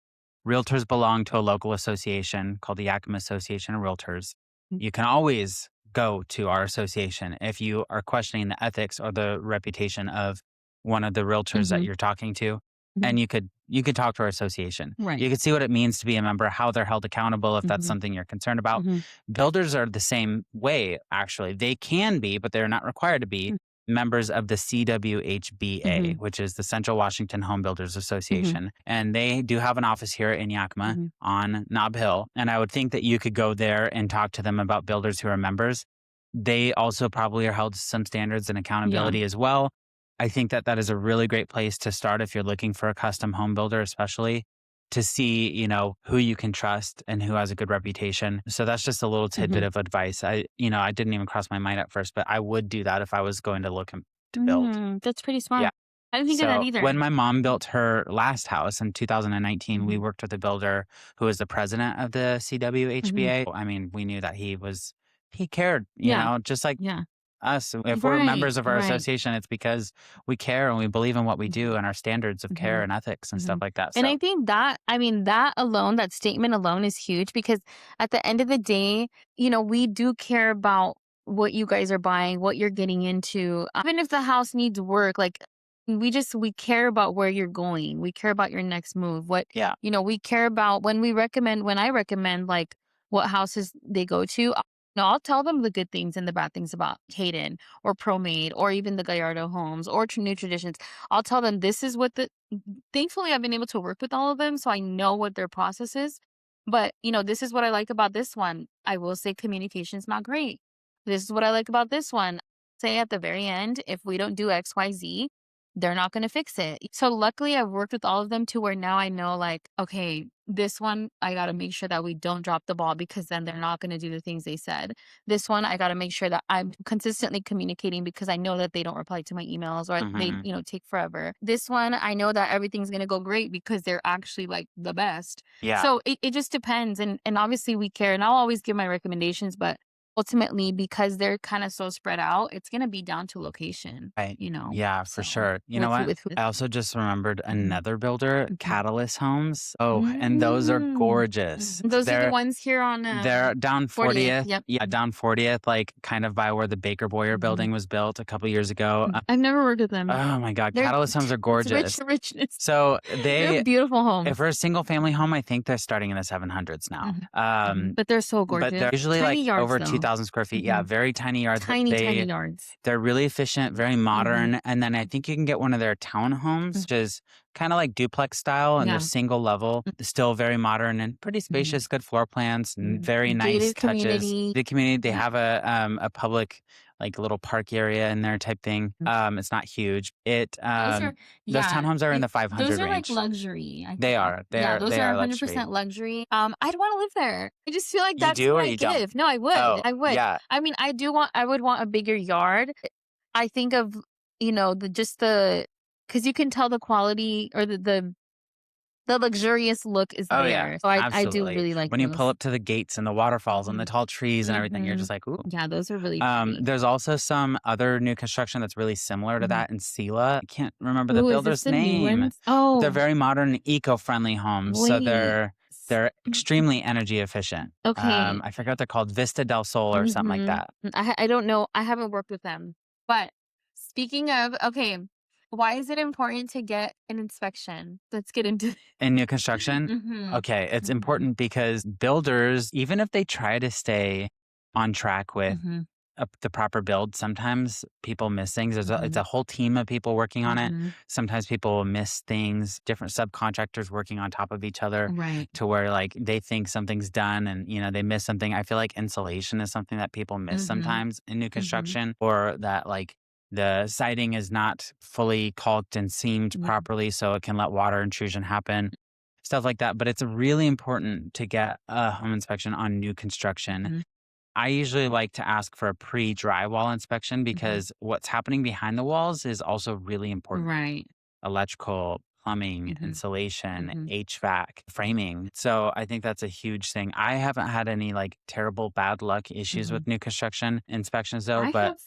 belong to a local association called the Yakima Association of Realtors. You can always go to our association if you are questioning the ethics or the reputation of one of the realtors that you're talking to. And you could talk to our association. Right. You could see what it means to be a member, how they're held accountable if that's something you're concerned about. Builders are the same way, actually. They can be, but they're not required to be members of the CWHBA, which is the Central Washington Home Builders Association. And they do have an office here in Yakima on Nob Hill. And I would think that you could go there and talk to them about builders who are members. They also probably are held to some standards and accountability as well. I think that is a really great place to start if you're looking for a custom home builder, especially to see, you know, who you can trust and who has a good reputation. So that's just a little tidbit of advice. I didn't even cross my mind at first, but I would do that if I was going to look to build. That's pretty smart. Yeah. I didn't think of that either. When my mom built her last house in 2019, we worked with a builder who was the president of the CWHBA. I mean, we knew that he cared, you know, just like us. If we're members of our association, it's because we care and we believe in what we do and our standards of care and ethics and stuff like that. And I think that alone, that statement alone is huge because at the end of the day, you know, we do care about what you guys are buying, what you're getting into. Even if the house needs work, like we care about where you're going. We care about your next move. You know, we care about when I recommend like what houses they go to. No, I'll tell them the good things and the bad things about Hayden or ProMade or even the Gallardo Homes or New Traditions. I'll tell them this is what thankfully I've been able to work with all of them. So I know what their process is. But, you know, this is what I like about this one. I will say communication's not great. This is what I like about this one. Say at the very end, if we don't do X, Y, Z, they're not going to fix it. So luckily I've worked with all of them to where now I know like, okay, this one, I got to make sure that we don't drop the ball because then they're not going to do the things they said. This one, I got to make sure that I'm consistently communicating because I know that they don't reply to my emails or they, you know, take forever. This one, I know that everything's going to go great because they're actually like the best. Yeah. So it just depends. And obviously we care and I'll always give my recommendations, but ultimately, because they're kind of so spread out, it's going to be down to location, Right. you know? Yeah, for sure. You know what? I also just remembered another builder, Catalyst Homes. Oh, and those are gorgeous. Those are the ones here on... they're down 40th. Yep. Yeah, down 40th, like kind of by where the Baker Boyer building was built a couple years ago. I've never worked with them. Oh my God. Catalyst Homes are gorgeous. Richness. So they're beautiful homes. If we're a single family home, I think they're starting in the 700s now. But they're so gorgeous. But they're usually tiny like yards, over though. 2,000 square feet. Yeah, very tiny yards. Tiny yards. They're really efficient, very modern. And then I think you can get one of their townhomes, which is kind of like duplex style and they're single level, still very modern and pretty spacious, good floor plans, and very nice Gated touches. community. The community, they have a public like little park area in there type thing. It's not huge. Those townhomes are in the 500 range. Those are like luxury. They are. Those are 100% luxury. I'd want to live there. I just feel like that's what I give. No, I would. Oh, I would. Yeah. I mean, I would want a bigger yard. I think of, you know, because you can tell the quality or the luxurious look is there. Yeah, so I do really like when those. you pull up to the gates and the waterfalls and the tall trees and everything, you're just like, ooh. Yeah, those are really pretty. There's also some other new construction that's really similar to that in Sela. I can't remember the Ooh, builder's name. Oh, They're very modern, eco-friendly homes. So they're extremely energy efficient. Okay. I forget what they're called, Vista del Sol or something like that. I don't know. I haven't worked with them. But speaking of, okay, Why is it important to get an inspection? Let's get into In new construction, Mm-hmm. okay, it's Mm-hmm. important because builders, even if they try to stay on track with Mm-hmm. the proper build, sometimes people miss things. It's Mm-hmm. a whole team of people working on it. Mm-hmm. Sometimes people will miss things, different subcontractors working on top of each other Right. to where like they think something's done and they miss something. I feel like insulation is something that people miss Mm-hmm. sometimes in new Mm-hmm. construction, or that like the siding is not fully caulked and seamed Yeah. properly, so it can let water intrusion happen. Stuff like that. But it's really important to get a home inspection on new construction. Mm-hmm. I usually like to ask for a pre-drywall inspection Mm-hmm. because what's happening behind the walls is also really important. Right. Electrical, plumbing, Mm-hmm. insulation, Mm-hmm. HVAC, framing. So I think that's a huge thing. I haven't had any like terrible bad luck issues Mm-hmm. with new construction inspections though, I but have.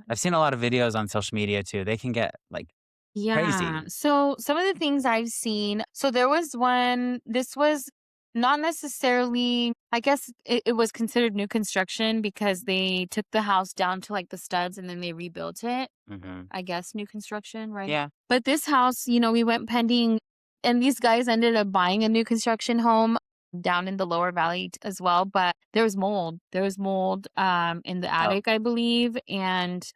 I've seen a lot of videos on social media too. They can get like Yeah. crazy. So some of the things I've seen. So there was one. This was not necessarily. I guess it was considered new construction because they took the house down to like the studs and then they rebuilt it. Mm-hmm. I guess new construction, right? Yeah. But this house, we went pending, and these guys ended up buying a new construction home down in the lower valley as well. But there was mold. There was mold in the attic, I believe, and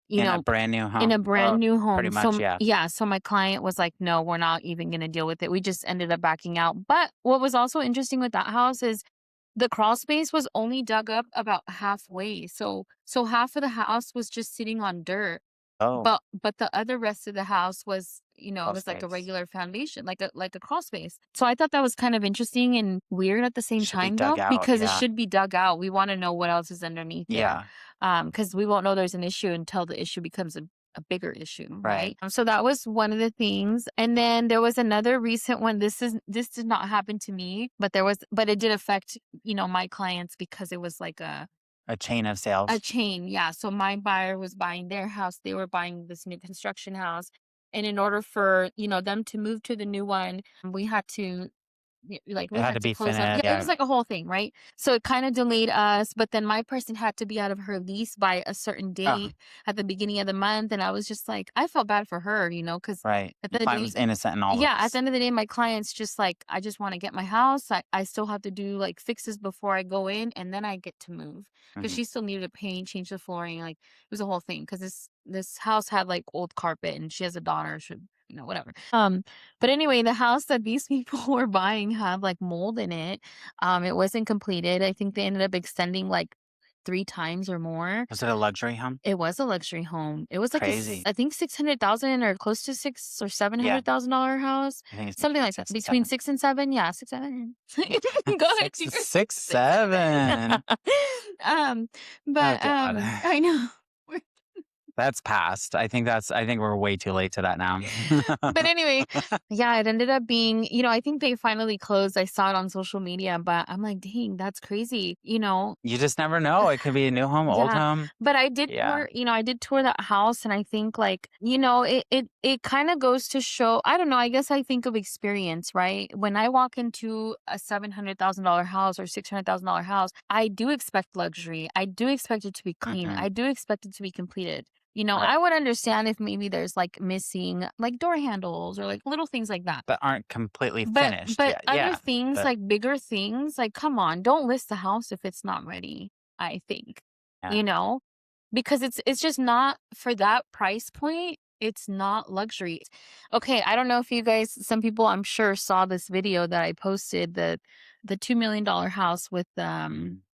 In a brand new home. in a brand new Pretty home. much, So yeah. yeah, so my client was like, "No, we're not even going to deal with it." We just ended up backing out. But what was also interesting with that house is the crawl space was only dug up about halfway. So half of the house was just sitting on dirt. Oh, But the other rest of the house was, it crawl was like a space. regular foundation, like a crawl space. So I thought that was kind of interesting and weird at the same Should be time dug though, out, because it yeah. should be dug out. We want to know what else is underneath there. Yeah, Because we won't know there's an issue until the issue becomes a bigger issue, right. right? So that was one of the things. And then there was another recent one. This did not happen to me, but it did affect, my clients because it was like A chain of a sales. chain, yeah. So my buyer was buying their house. They were buying this new construction house. And in order for, them to move to the new one, we had to we It had had to to be close up. finished. Yeah, it Yeah. was like a whole thing, right? So it kind of delayed us, but then my person had to be out of her lease by a certain Oh, date at the beginning of the month. And I was just like, I felt bad for her, because right. at Your the end client of was the day, innocent in all of yeah, at this. the end of the day, my client's just like, I just want to get my house. I still have to do like fixes before I go in, and then I get to move because Mhm. she still needed to paint, change the flooring. Like it was a whole thing because this house had like old carpet, and she has a daughter. Should whatever. But anyway, the house that these people were buying had like mold in it. It wasn't completed. I think they ended up extending like 3 times or more. Was it a luxury home? It was a luxury home. It was like Crazy. I think 600,000 or close to $600,000 or Yeah, $700,000 house, I think it's something like that. 6 and Between 7. 6 and 7, yeah, 6, 7. Go ahead, 6, yours. 6, 7. um, Oh but God, I know. that's past. I think we're way too late to that now. But anyway, yeah, it ended up being, I think they finally closed. I saw it on social media, but I'm like, dang, that's crazy, You just never know. It could be a new home, old Yeah. home. But I did Yeah. tour, I did tour that house, and I think like, it kind of goes to show, I don't know, I guess I think of experience, right? When I walk into a $700,000 house or $600,000 house, I do expect luxury. I do expect it to be clean. Mhm. I do expect it to be completed. Right. I would understand if maybe there's like missing like door handles or like little things like that. But aren't completely But finished but yet. other Yeah. things, But like bigger things, like come on, don't list the house if it's not ready, I think. yeah. Because it's just not for that price point. It's not luxury. Okay, I don't know if you guys, some people I'm sure saw this video that I posted, the $2 million house with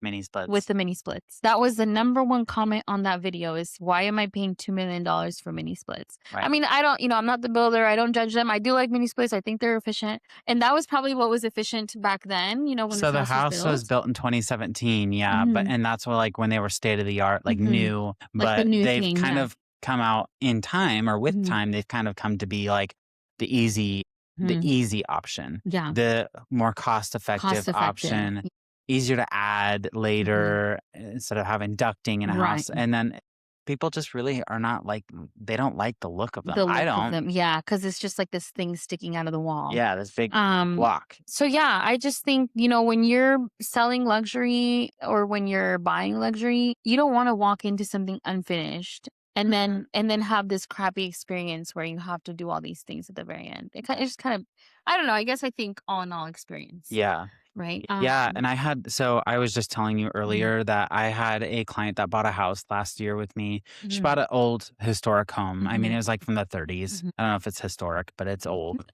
Mini with splits. the mini splits. That was the number one comment on that video is, why am I paying $2 million for mini splits? I Right. mean, I don't, I'm not the builder. I don't judge them. I do like mini splits. I think they're efficient. And that was probably what was efficient back then, when So the this house was built in 2017, yeah, Mhm. and that's what like when they were state of the art, like Mhm. new, Like the but new they've thing, kind yeah. of come out in time or with Mhm. time, they've kind of come to be like the easy option, Yeah. the more cost-effective Cost effective. option, easier to add later instead of having ducting in a house. Right. And then people just really are not like, they don't like the look of them. The I look of don't. them. Yeah, because it's just like this thing sticking out of the wall. Yeah, this big Um, block. So yeah, I just think, when you're selling luxury or when you're buying luxury, you don't want to walk into something unfinished. and then have this crappy experience where you have to do all these things at the very end. It's just kind of, I don't know. I guess I think all in all experience, Yeah. right? Yeah. And I was just telling you Mhm. earlier that I had a client that bought a house last year with me. She Mhm. bought an old historic home. I mean, Mhm. it was like from the 30s. Mhm. I don't know if it's historic, but it's old.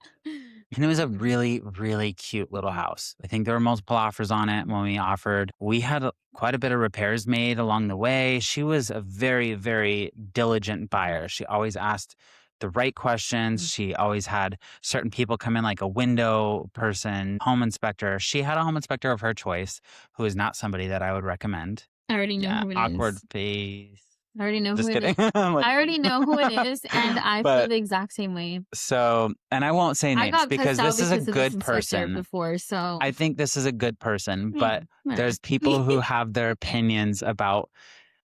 And it was a really, really cute little house. I think there were multiple offers on it when we offered. We had quite a bit of repairs made along the way. She was a very, very diligent buyer. She always asked the right questions. She always had certain people come in, like a window person, home inspector. She had a home inspector of her choice, who is not somebody that I would recommend. I already know Yeah, who it awkward is. face. I already know Just who it kidding. is. I'm like, I already know who it is, and I feel but the exact same way. so, and I won't say I names got because pissed out this is a because of this good inspector person. before, so I think this is a good person, but whatever. there's people who have their opinions about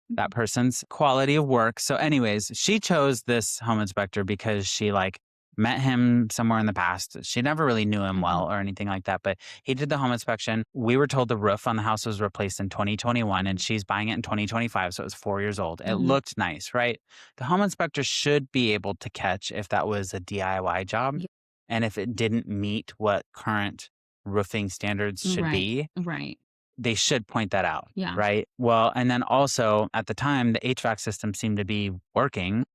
that person's quality of work. So anyways, she chose this home inspector because she like met him somewhere in the past. She never really knew him well or anything like that, but he did the home inspection. We were told the roof on the house was replaced in 2021 and she's buying it in 2025. So it was 4 years old. It looked nice, right? The home inspector should be able to catch if that was a DIY job Yeah. and if it didn't meet what current roofing standards should be. Right. They should point that out. Yeah. Right. Well, and then also at the time, the HVAC system seemed to be working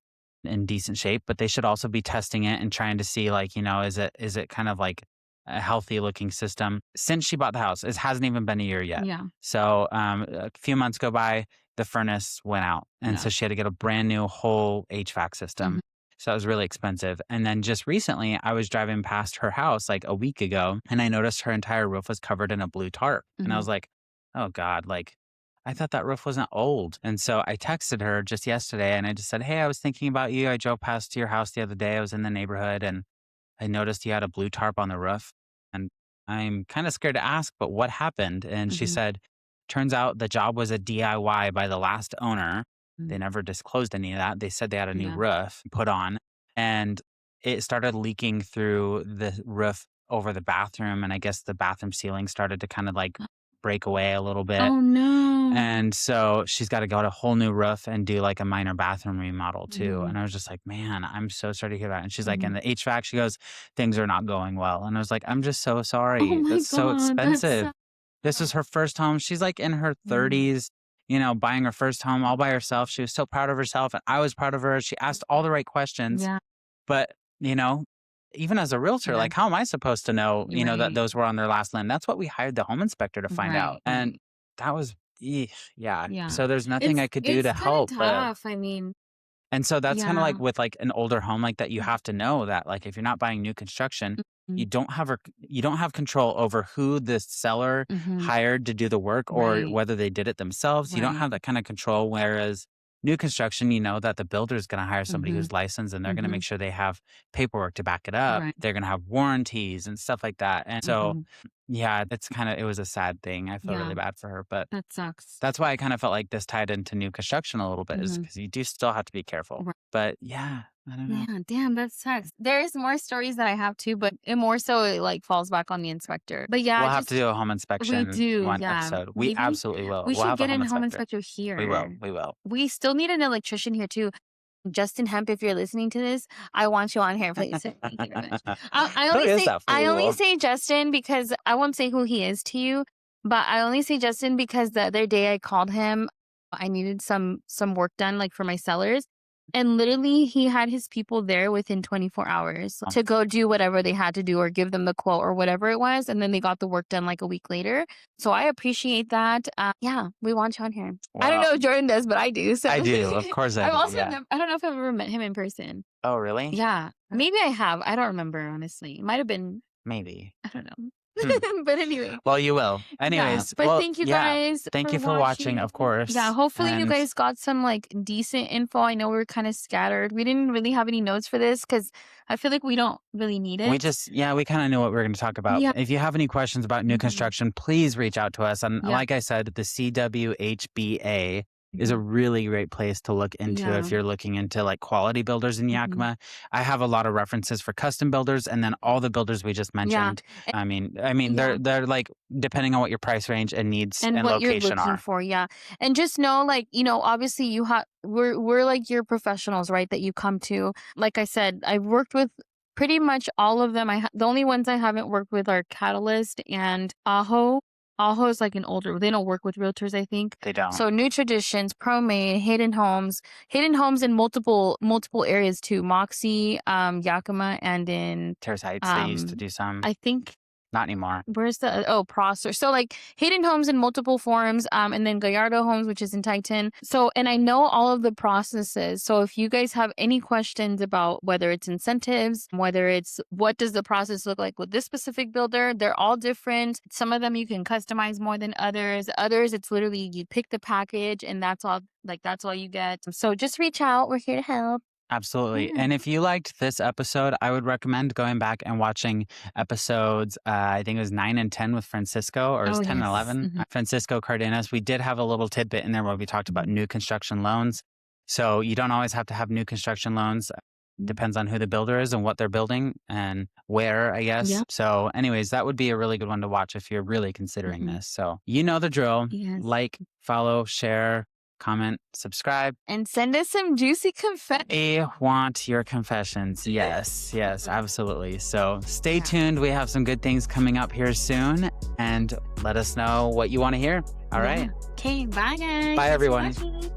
in decent shape, but they should also be testing it and trying to see, like, is it kind of like a healthy looking system? Since she bought the house, it hasn't even been a year yet. Yeah. So a few months go by, the furnace went out. And so she had to get a brand new whole HVAC system. So it was really expensive. And then just recently, I was driving past her house like a week ago, and I noticed her entire roof was covered in a blue tarp. And I was like, oh God, like I thought that roof wasn't old. And so I texted her just yesterday and I just said, hey, I was thinking about you. I drove past your house the other day. I was in the neighborhood and I noticed you had a blue tarp on the roof. And I'm kind of scared to ask, but what happened? And she said, turns out the job was a DIY by the last owner. They never disclosed any of that. They said they had a new roof put on and it started leaking through the roof over the bathroom. And I guess the bathroom ceiling started to kind of like break away a little bit. Oh no. And so she's got to go to a whole new roof and do like a minor bathroom remodel too. And I was just like, man, I'm so sorry to hear that. And she's like, and the HVAC, she goes, things are not going well. And I was like, I'm just so sorry. Oh my That's so God, that's expensive. sad. This was her first home. She's like in her 30s, buying her first home all by herself. She was so proud of herself. And I was proud of her. She asked all the right questions. Yeah. But, even as a realtor, like, how am I supposed to know, that Right. those were on their last land? That's what we hired the home inspector to find out. Right. And that was, yeah. Yeah. So there's nothing I could do to It's kinda help. tough. I mean, And so that's kind of like yeah. with like an older home like that, you have to know that like if you're not buying new construction, you don't have control over who the seller hired to do the work or Right. whether they did it themselves. You don't Right. have that kind of control. Whereas new construction, you know that the builder is going to hire somebody who's licensed and they're going to make sure they have paperwork to back it up. Right. They're going to have warranties and stuff like that. And so, yeah, it was a sad thing. I feel Yeah. really bad for her, but That sucks. that's why I kind of felt like this tied into new construction a little bit is because you do still have to be careful. Right. But yeah, I don't know. Yeah, damn, that sucks. There's more stories that I have too, but more so it like falls back on the inspector. But yeah, We'll have to do a home inspection one episode. We Maybe absolutely will. we We'll should have get a a home home inspector. inspector here. We will. We will. We still need an electrician here too. Justin Hemp, if you're listening to this, I want you on here, please. Thank you very much. I Who only is say that I only fool? say Justin because I won't say who he is to you, but I only say Justin because the other day I called him. I needed some work done like for my sellers. And literally he had his people there within 24 hours to go do whatever they had to do or give them the quote or whatever it was. And then they got the work done like a week later. So I appreciate that. Yeah, we want you on here. I don't know if Jordan does, but I do. So I do. Of course I I've do. also Yeah. I don't know if I've ever met him in person. Oh, really? Yeah, maybe I have. I don't remember, honestly. It might have been, Maybe. I don't know. Hmm. But anyway. Well, you will. Yeah, Anyways, but well, thank you yeah. guys. Thank you for watching, of course. Yeah, hopefully you And guys got some like decent info. I know we were kind of scattered. We didn't really have any notes for this because I feel like we don't really need it. we kind of knew what we were going to talk about. Yeah. If you have any questions about new construction, please reach out to us. And Yeah. like I said, the CWHBA is a really great place to look into Yeah. if you're looking into like quality builders in Yakima. I have a lot of references for custom builders, and then all the builders we just Yeah. mentioned. I mean, Yeah. they're like depending on what your price range and needs And and what you're location looking are. for, yeah. And just know, like, obviously you have we're like your professionals, right? That you come to. Like I said, I've worked with pretty much all of them. The only ones I haven't worked with are Catalyst and Aho. Aho is like an older. They don't work with realtors, I think. They don't. So New Traditions, ProMade, Hidden Homes in multiple areas too. Moxie, Yakima, and in Terrace Heights, they used to do some. I think. Not anymore. Where's the Prosser? So like Hidden Homes in multiple forms, and then Gallardo Homes, which is in Titan. So, and I know all of the processes. So if you guys have any questions about whether it's incentives, whether it's what does the process look like with this specific builder, they're all different. Some of them you can customize more than others. Others, it's literally you pick the package and that's all. Like that's all you get. So just reach out. We're here to help. Absolutely. Yeah. And if you liked this episode, I would recommend going back and watching episodes, I think it was 9 and 10 with Francisco, or it was 10 and 11. Francisco Cardenas. We did have a little tidbit in there where we talked about new construction loans. So you don't always have to have new construction loans. Depends on who the builder is and what they're building and where, I guess. Yeah. So anyways, that would be a really good one to watch if you're really considering this. So you know the drill. Yes. Like, follow, share, comment, subscribe. And send us some juicy confetti. We want your confessions. Yes, absolutely. So stay tuned. We have some good things coming up here soon. And let us know what you want to hear. All right. Okay, bye guys. Bye, Thanks for everyone. watching.